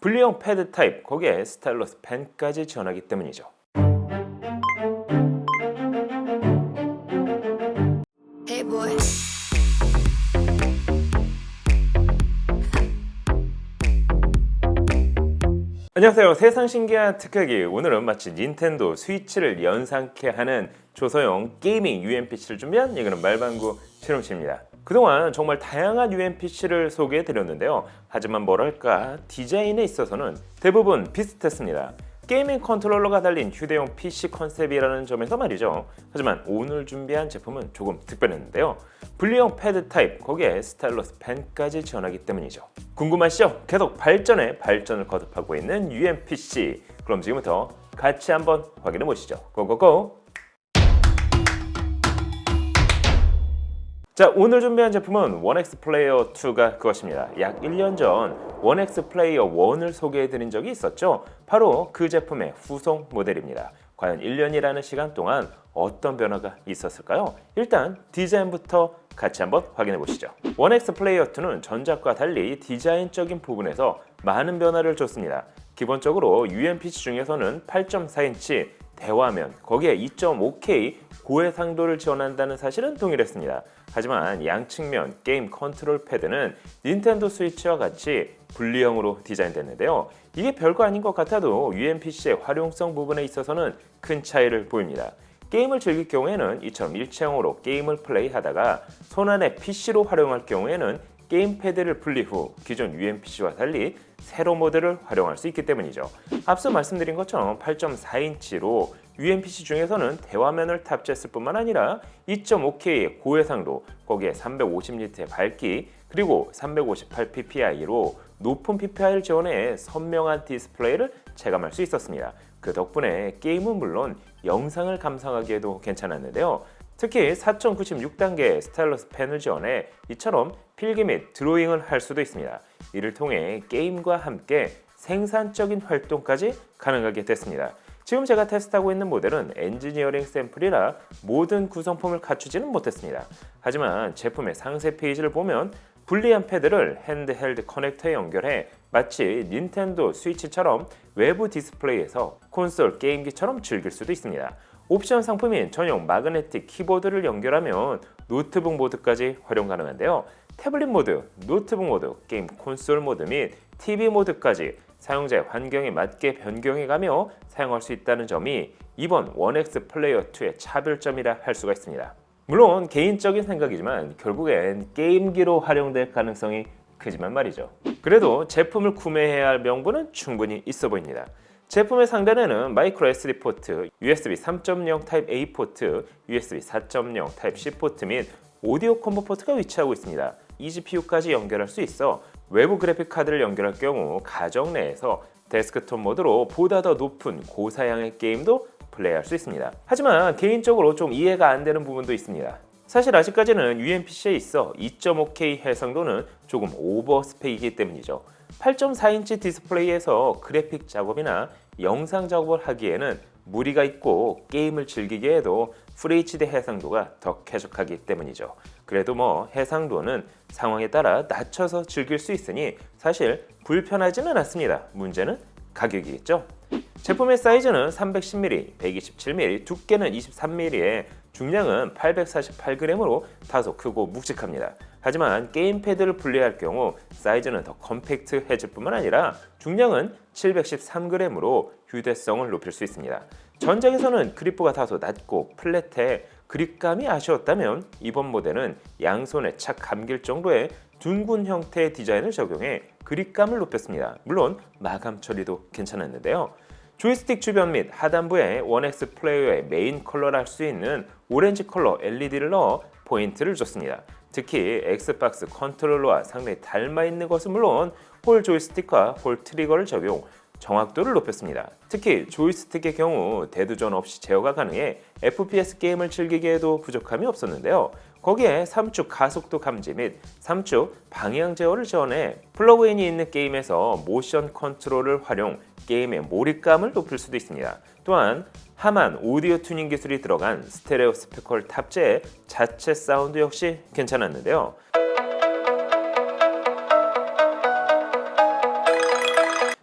분리형 패드 타입, 거기에 스타일러스 펜까지 지원하기 때문이죠. Hey boy. 안녕하세요. 세상 신기한 특허기. 오늘은 마치 닌텐도 스위치를 연상케 하는 조서용 게이밍 UMPC를 준비한 이거는 말방구 실험실입니다. 그동안 정말 다양한 UMPC를 소개해 드렸는데요. 하지만 뭐랄까 디자인에 있어서는 대부분 비슷했습니다. 게이밍 컨트롤러가 달린 휴대용 PC 컨셉이라는 점에서 말이죠. 하지만 오늘 준비한 제품은 조금 특별했는데요. 분리형 패드 타입, 거기에 스타일러스 펜까지 지원하기 때문이죠. 궁금하시죠? 계속 발전을 거듭하고 있는 UMPC. 그럼 지금부터 같이 한번 확인해 보시죠. 고고고! 자, 오늘 준비한 제품은 원엑스 플레이어 2가 그것입니다. 약 1년 전 원엑스 플레이어 1을 소개해 드린 적이 있었죠. 바로 그 제품의 후속 모델입니다. 과연 1년이라는 시간 동안 어떤 변화가 있었을까요? 일단 디자인부터 같이 한번 확인해 보시죠. 원엑스 플레이어 2는 전작과 달리 디자인적인 부분에서 많은 변화를 줬습니다. 기본적으로 UMPC 중에서는 8.4인치 대화면, 거기에 2.5K 고해상도를 지원한다는 사실은 동일했습니다. 하지만 양측면 게임 컨트롤 패드는 닌텐도 스위치와 같이 분리형으로 디자인됐는데요. 이게 별거 아닌 것 같아도 UMPC의 활용성 부분에 있어서는 큰 차이를 보입니다. 게임을 즐길 경우에는 이처럼 일체형으로 게임을 플레이하다가 손안의 PC로 활용할 경우에는 게임패드를 분리 후 기존 UMPC와 달리 세로 모드를 활용할 수 있기 때문이죠. 앞서 말씀드린 것처럼 8.4인치로 UMPC 중에서는 대화면을 탑재했을 뿐만 아니라 2.5K의 고해상도, 거기에 350니트의 밝기, 그리고 358ppi로 높은 PPI를 지원해 선명한 디스플레이를 체감할 수 있었습니다. 그 덕분에 게임은 물론 영상을 감상하기에도 괜찮았는데요. 특히 4.96단계의 스타일러스 펜을 지원해 이처럼 필기 및 드로잉을 할 수도 있습니다. 이를 통해 게임과 함께 생산적인 활동까지 가능하게 됐습니다. 지금 제가 테스트하고 있는 모델은 엔지니어링 샘플이라 모든 구성품을 갖추지는 못했습니다. 하지만 제품의 상세 페이지를 보면 분리한 패드를 핸드헬드 커넥터에 연결해 마치 닌텐도 스위치처럼 외부 디스플레이에서 콘솔 게임기처럼 즐길 수도 있습니다. 옵션 상품인 전용 마그네틱 키보드를 연결하면 노트북 모드까지 활용 가능한데요. 태블릿 모드, 노트북 모드, 게임 콘솔 모드 및 TV 모드까지 사용자의 환경에 맞게 변경해가며 사용할 수 있다는 점이 이번 원엑스 플레이어 2의 차별점이라 할 수가 있습니다. 물론 개인적인 생각이지만 결국엔 게임기로 활용될 가능성이 크지만 말이죠. 그래도 제품을 구매해야 할 명분은 충분히 있어 보입니다. 제품의 상단에는 마이크로 SD 포트, USB 3.0 타입 A 포트, USB 4.0 타입 C 포트 및 오디오 콤보 포트가 위치하고 있습니다. eGPU까지 연결할 수 있어 외부 그래픽 카드를 연결할 경우 가정 내에서 데스크톱 모드로 보다 더 높은 고사양의 게임도 플레이할 수 있습니다. 하지만 개인적으로 좀 이해가 안 되는 부분도 있습니다. 사실 아직까지는 UMPC에 있어 2.5K 해상도는 조금 오버스펙이기 때문이죠. 8.4인치 디스플레이에서 그래픽 작업이나 영상 작업을 하기에는 무리가 있고 게임을 즐기기에도 FHD 해상도가 더 쾌적하기 때문이죠. 그래도 뭐 해상도는 상황에 따라 낮춰서 즐길 수 있으니 사실 불편하지는 않습니다. 문제는 가격이겠죠. 제품의 사이즈는 310mm, 127mm, 두께는 23mm에 중량은 848g으로 다소 크고 묵직합니다. 하지만 게임패드를 분리할 경우 사이즈는 더 컴팩트해질 뿐만 아니라 중량은 713g으로 휴대성을 높일 수 있습니다. 전작에서는 그립부가 다소 낮고 플랫해 그립감이 아쉬웠다면 이번 모델은 양손에 착 감길 정도의 둥근 형태의 디자인을 적용해 그립감을 높였습니다. 물론 마감 처리도 괜찮았는데요. 조이스틱 주변 및 하단부에 원엑스 플레이어의 메인 컬러를 할 수 있는 오렌지 컬러 LED를 넣어 포인트를 줬습니다. 특히 엑스박스 컨트롤러와 상당히 닮아 있는 것은 물론 홀 조이스틱과 홀 트리거를 적용, 정확도를 높였습니다. 특히 조이스틱의 경우 데드존 없이 제어가 가능해 FPS 게임을 즐기기에도 부족함이 없었는데요. 거기에 3축 가속도 감지 및 3축 방향 제어를 지원해 플러그인이 있는 게임에서 모션 컨트롤을 활용, 게임의 몰입감을 높일 수도 있습니다. 또한 하만 오디오 튜닝 기술이 들어간 스테레오 스피커를 탑재해 자체 사운드 역시 괜찮았는데요.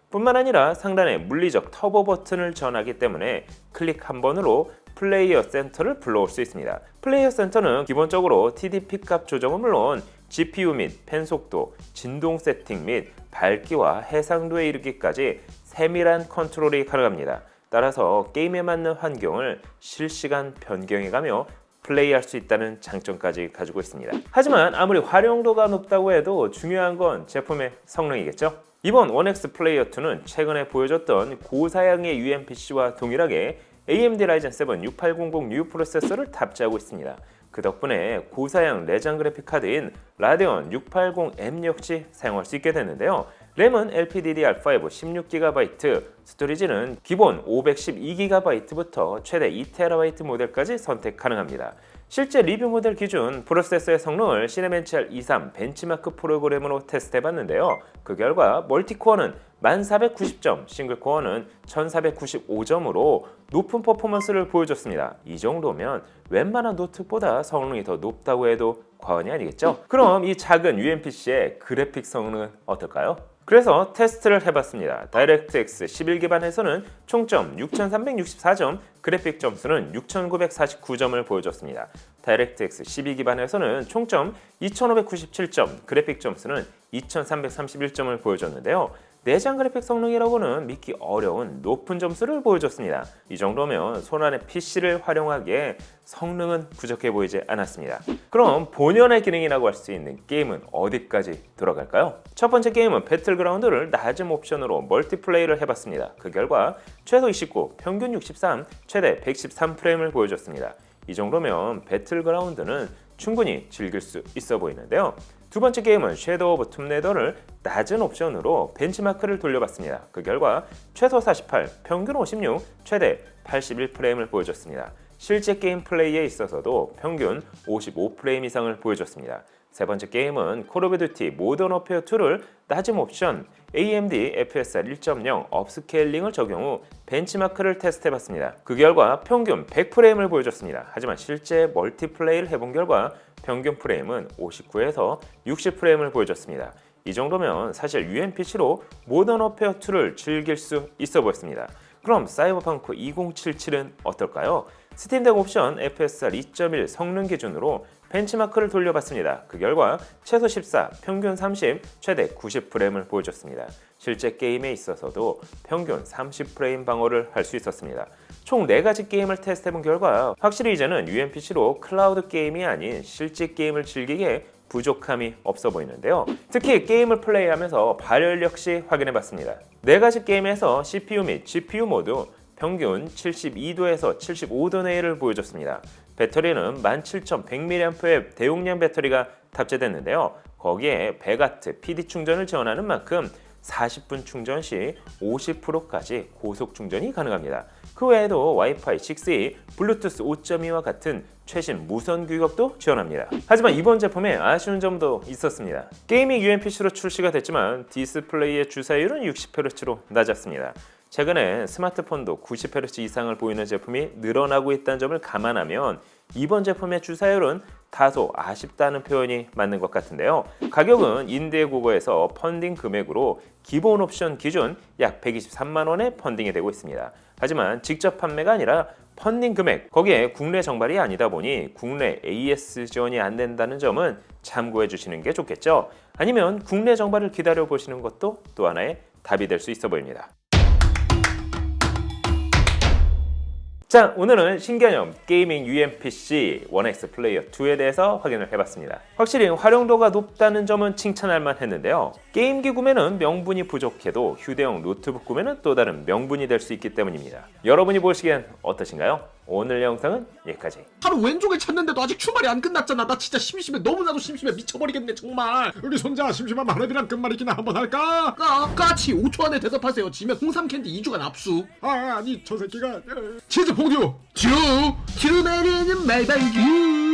뿐만 아니라 상단에 물리적 터보 버튼을 전하기 때문에 클릭 한 번으로 플레이어 센터를 불러올 수 있습니다. 플레이어 센터는 기본적으로 TDP 값 조정은 물론 GPU 및 펜 속도, 진동 세팅 및 밝기와 해상도에 이르기까지 세밀한 컨트롤이 가능합니다. 따라서 게임에 맞는 환경을 실시간 변경해가며 플레이할 수 있다는 장점까지 가지고 있습니다. 하지만 아무리 활용도가 높다고 해도 중요한 건 제품의 성능이겠죠? 이번 1X 플레이어 2는 최근에 보여줬던 고사양의 UMPC와 동일하게 AMD Ryzen 7 6800U 프로세서를 탑재하고 있습니다. 그 덕분에 고사양 내장 그래픽 카드인 라데온 680M 역시 사용할 수 있게 됐는데요. 램은 LPDDR5 16GB, 스토리지는 기본 512GB부터 최대 2TB 모델까지 선택 가능합니다. 실제 리뷰 모델 기준 프로세서의 성능을 시네멘치알 23 벤치마크 프로그램으로 테스트해봤는데요. 그 결과 멀티코어는 1490점, 싱글코어는 1495점으로 높은 퍼포먼스를 보여줬습니다. 이 정도면 웬만한 노트보다 성능이 더 높다고 해도 과언이 아니겠죠? 그럼 이 작은 UMPC의 그래픽 성능은 어떨까요? 그래서 테스트를 해봤습니다. 다이렉트X 11기반에서는 총점 6364점, 그래픽 점수는 6949점을 보여줬습니다. 다이렉트X 12기반에서는 총점 2597점, 그래픽 점수는 2331점을 보여줬는데요. 내장 그래픽 성능이라고는 믿기 어려운 높은 점수를 보여줬습니다. 이 정도면 손안의 PC를 활용하기에 성능은 부족해 보이지 않았습니다. 그럼 본연의 기능이라고 할 수 있는 게임은 어디까지 들어갈까요? 첫 번째 게임은 배틀그라운드를 낮은 옵션으로 멀티플레이를 해봤습니다. 그 결과 최소 29, 평균 63, 최대 113프레임을 보여줬습니다. 이 정도면 배틀그라운드는 충분히 즐길 수 있어 보이는데요. 두 번째 게임은 섀도우 오브 툼레이더를 낮은 옵션으로 벤치마크를 돌려봤습니다. 그 결과 최소 48, 평균 56, 최대 81프레임을 보여줬습니다. 실제 게임 플레이에 있어서도 평균 55프레임 이상을 보여줬습니다. 세 번째 게임은 콜 오브 듀티 모던 워페어 2를 낮은 옵션 AMD FSR 1.0 업스케일링을 적용 후 벤치마크를 테스트해봤습니다. 그 결과 평균 100프레임을 보여줬습니다. 하지만 실제 멀티플레이를 해본 결과 평균 프레임은 59에서 60프레임을 보여줬습니다. 이 정도면 사실 UMPC로 모던 워페어 2를 즐길 수 있어 보였습니다. 그럼 사이버펑크 2077은 어떨까요? 스팀덱 옵션 FSR 2.1 성능 기준으로 벤치마크를 돌려봤습니다. 그 결과 최소 14, 평균 30, 최대 90프레임을 보여줬습니다. 실제 게임에 있어서도 평균 30프레임 방어를 할 수 있었습니다. 총 4가지 게임을 테스트해본 결과 확실히 이제는 UMPC로 클라우드 게임이 아닌 실제 게임을 즐기기에 부족함이 없어 보이는데요. 특히 게임을 플레이하면서 발열 역시 확인해봤습니다. 4가지 게임에서 CPU 및 GPU 모두 평균 72도에서 75도 내외를 보여줬습니다. 배터리는 17100mAh의 대용량 배터리가 탑재됐는데요. 거기에 100W PD 충전을 지원하는 만큼 40분 충전 시 50%까지 고속 충전이 가능합니다. 그 외에도 와이파이 6E, 블루투스 5.2와 같은 최신 무선 규격도 지원합니다. 하지만 이번 제품에 아쉬운 점도 있었습니다. 게이밍 UMPC로 출시가 됐지만 디스플레이의 주사율은 60Hz로 낮았습니다. 최근에 스마트폰도 90Hz 이상을 보이는 제품이 늘어나고 있다는 점을 감안하면 이번 제품의 주사율은 다소 아쉽다는 표현이 맞는 것 같은데요. 가격은 인디고고에서 펀딩 금액으로 기본 옵션 기준 약 123만 원에 펀딩이 되고 있습니다. 하지만 직접 판매가 아니라 펀딩 금액, 거기에 국내 정발이 아니다 보니 국내 AS 지원이 안 된다는 점은 참고해 주시는 게 좋겠죠. 아니면 국내 정발을 기다려 보시는 것도 또 하나의 답이 될 수 있어 보입니다. 자, 오늘은 신개념 게이밍 UMPC 1X 플레이어 2에 대해서 확인을 해봤습니다. 확실히 활용도가 높다는 점은 칭찬할 만했는데요. 게임기 구매는 명분이 부족해도 휴대용 노트북 구매는 또 다른 명분이 될 수 있기 때문입니다. 여러분이 보시기엔 어떠신가요? 오늘 영상은 여기까지. 하루 왼쪽을 찾는데도 아직 출발이 안 끝났잖아. 나 진짜 심심해. 너무나도 심심해. 미쳐버리겠네 정말. 우리 손자 심심한 마늘이랑 끝말잇기나 한번 할까? 까치 5초 안에 대답하세요. 지면 홍삼 캔디 2주간 압수. 아니 저 새끼가 치즈 봉듀. 듀 내리는 말방규.